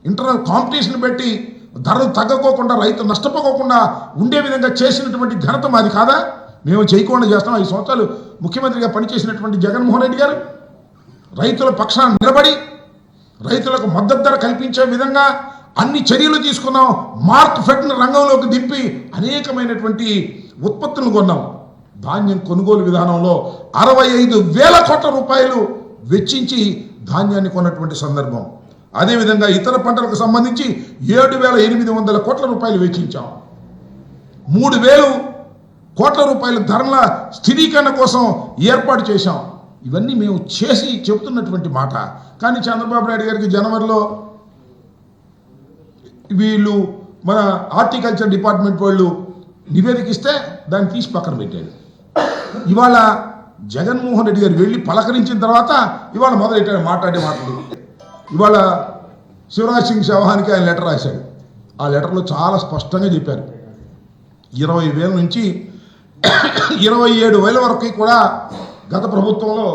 Internal competition పెట్టి ధరలు తగ్గకోకుండా రైతు నష్టపోకుండా ఉండే విధంగా చేసినటువంటి ఘనత మాది కాదా? మేము చేయకుండా చేస్తాం. 5 సంవత్సరాలు ముఖ్యమంత్రిగా పనిచేసినటువంటి జగన్మోహన్ రెడ్డి గారు రైతుల పక్షాన నిలబడి రైతులకు మద్దతు ధర కల్పించే విధంగా అన్ని చర్యలు తీసుకున్నాం. మార్క్ ఫెడ్ని రంగంలోకి దింపి అనేకమైనటువంటి ఉత్పత్తులను కొన్నాం. ధాన్యం కొనుగోలు విధానంలో 65,000 కోట్ల రూపాయలు వెచ్చించి ధాన్యాన్ని కొన్నటువంటి సందర్భం. అదేవిధంగా ఇతర పంటలకు సంబంధించి 7,800 కోట్ల రూపాయలు వెచ్చించాం. 3,000 కోట్ల రూపాయల ధరల స్థిరీకరణ కోసం ఏర్పాటు చేశాం. ఇవన్నీ మేము చేసి చెబుతున్నటువంటి మాట. కానీ చంద్రబాబు నాయుడు గారికి జనవరిలో వీళ్ళు మన హార్టికల్చర్ డిపార్ట్మెంట్ వాళ్ళు నివేదిక ఇస్తే దాన్ని తీసి పక్కన పెట్టాడు. ఇవాళ జగన్మోహన్ రెడ్డి గారు వెళ్ళి పలకరించిన తర్వాత ఇవాళ మొదలెట్టాడు మాట్లాడే మాటలు. ఇవాళ శివరాజ్ సింగ్ చౌహాన్కి ఆయన లెటర్ రాశాడు. ఆ లెటర్లో చాలా స్పష్టంగా చెప్పారు 20,000 నుంచి 27,000 వరకు కూడా గత ప్రభుత్వంలో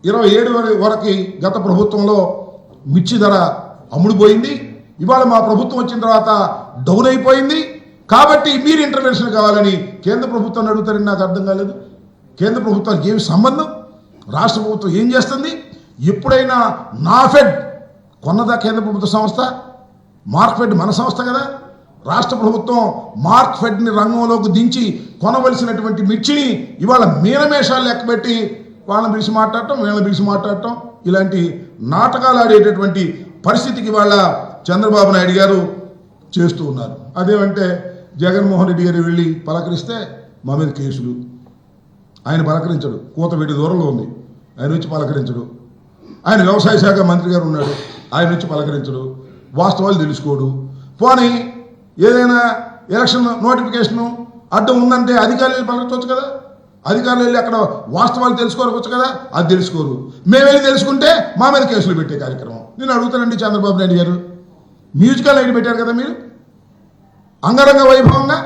27 వరకు గత ప్రభుత్వంలో మిర్చి ధర అమ్ముడుపోయింది. ఇవాళ మా ప్రభుత్వం వచ్చిన తర్వాత డౌన్ అయిపోయింది. కాబట్టి మీరు ఇంటర్వెన్షన్ కావాలని కేంద్ర ప్రభుత్వాన్ని అడుగుతారని నాకు అర్థం కాలేదు. కేంద్ర ప్రభుత్వానికి ఏమి సంబంధం? రాష్ట్ర ప్రభుత్వం ఏం చేస్తుంది? ఎప్పుడైనా నాఫెడ్ కొన్నదా కేంద్ర ప్రభుత్వ సంస్థ? మార్క్ఫెడ్ మన సంస్థ కదా. రాష్ట్ర ప్రభుత్వం మార్క్ఫెడ్ని రంగంలోకి దించి కొనవలసినటువంటి మిర్చిని ఇవాళ మీనమేషాలు లెక్కబెట్టి వాళ్ళని పిలిచి మాట్లాడటం, వీళ్ళని పిలిచి మాట్లాడటం, ఇలాంటి నాటకాలు ఆడేటటువంటి పరిస్థితికి వాళ్ళ చంద్రబాబు నాయుడు గారు చేస్తూ ఉన్నారు. అదేమంటే జగన్మోహన్ రెడ్డి గారు వెళ్ళి పలకరిస్తే మా మీద కేసులు. ఆయన పలకరించడు, కూతవేటి దూరంలో ఉంది, ఆయన వచ్చి పలకరించడు. ఆయన వ్యవసాయ శాఖ మంత్రి గారు ఉన్నాడు, ఆయన వచ్చి పలకరించడు, వాస్తవాలు తెలుసుకోడు. పోనీ ఏదైనా ఎలక్షన్ నోటిఫికేషను అడ్డం ఉందంటే అధికారులు పలకరించవచ్చు కదా. అధికారులు వెళ్ళి అక్కడ వాస్తవాలు తెలుసుకోవచ్చు కదా, అది తెలుసుకోరు. మేము వెళ్ళి తెలుసుకుంటే మా మీద కేసులు పెట్టే కార్యక్రమం. నేను అడుగుతానండి, చంద్రబాబు నాయుడు గారు మ్యూజికల్ నైట్ పెట్టారు కదా మీరు అంగరంగ వైభవంగా.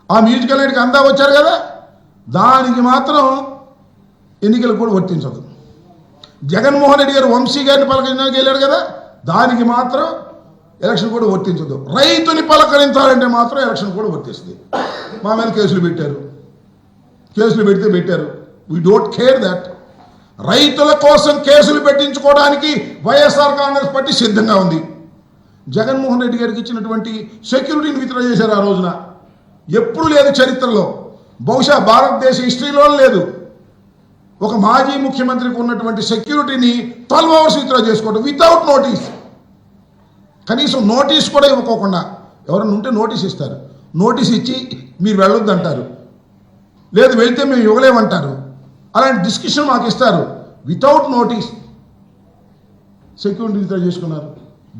ఆ మ్యూజికల్ నైట్కి అందా వచ్చారు కదా, దానికి మాత్రం ఎన్నికలు కూడా వర్తించదు. జగన్మోహన్ రెడ్డి గారు వంశీ గారిని పలకరించడానికి వెళ్ళాడు కదా, దానికి మాత్రం ఎలక్షన్ కూడా వర్తించదు. రైతుని పలకరించాలంటే మాత్రం ఎలక్షన్ కూడా వర్తిస్తుంది. మా మీద కేసులు పెట్టారు, కేసులు పెడితే పెట్టారు. We don't care that. రైతుల కోసం కేసులు పెట్టించుకోవడానికి వైఎస్ఆర్ కాంగ్రెస్ పార్టీ సిద్ధంగా ఉంది. జగన్మోహన్ రెడ్డి గారికి ఇచ్చినటువంటి సెక్యూరిటీని విత్డ్రా చేశారు. ఆ రోజున ఎప్పుడు లేదు చరిత్రలో, బహుశా భారతదేశ హిస్టరీలో లేదు. ఒక మాజీ ముఖ్యమంత్రికి ఉన్నటువంటి సెక్యూరిటీని 12 hours విత్డ్రా చేసుకోవడం వితౌట్ నోటీస్. కనీసం నోటీస్ కూడా ఇవ్వకోకుండా, ఎవరన్నా ఉంటే నోటీస్ ఇస్తారు, నోటీస్ ఇచ్చి మీరు వెళ్ళొద్దు అంటారు, లేదు వెళ్తే మేము ఇవ్వలేమంటారు. అలాంటి డిస్కషన్ మాకు ఇస్తారు. వితౌట్ నోటీస్ సెక్యూరిటీ విత్డ్రా చేసుకున్నారు.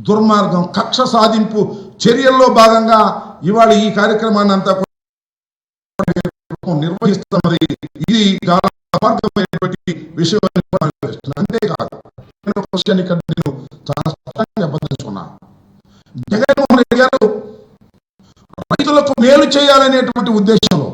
దుర్మార్గం, కక్ష సాధింపు చర్యల్లో భాగంగా ఇవాళ ఈ కార్యక్రమాన్ని అంతా నిర్వహిస్తున్నది. ఇది చాలా అపార్థమైనటువంటి విషయం. అంతేకాదు, నేను చాలా స్పష్టంగా చెప్పదలుచుకున్నా, జగన్మోహన్ రెడ్డి గారు రైతులకు మేలు చేయాలనేటువంటి ఉద్దేశంలో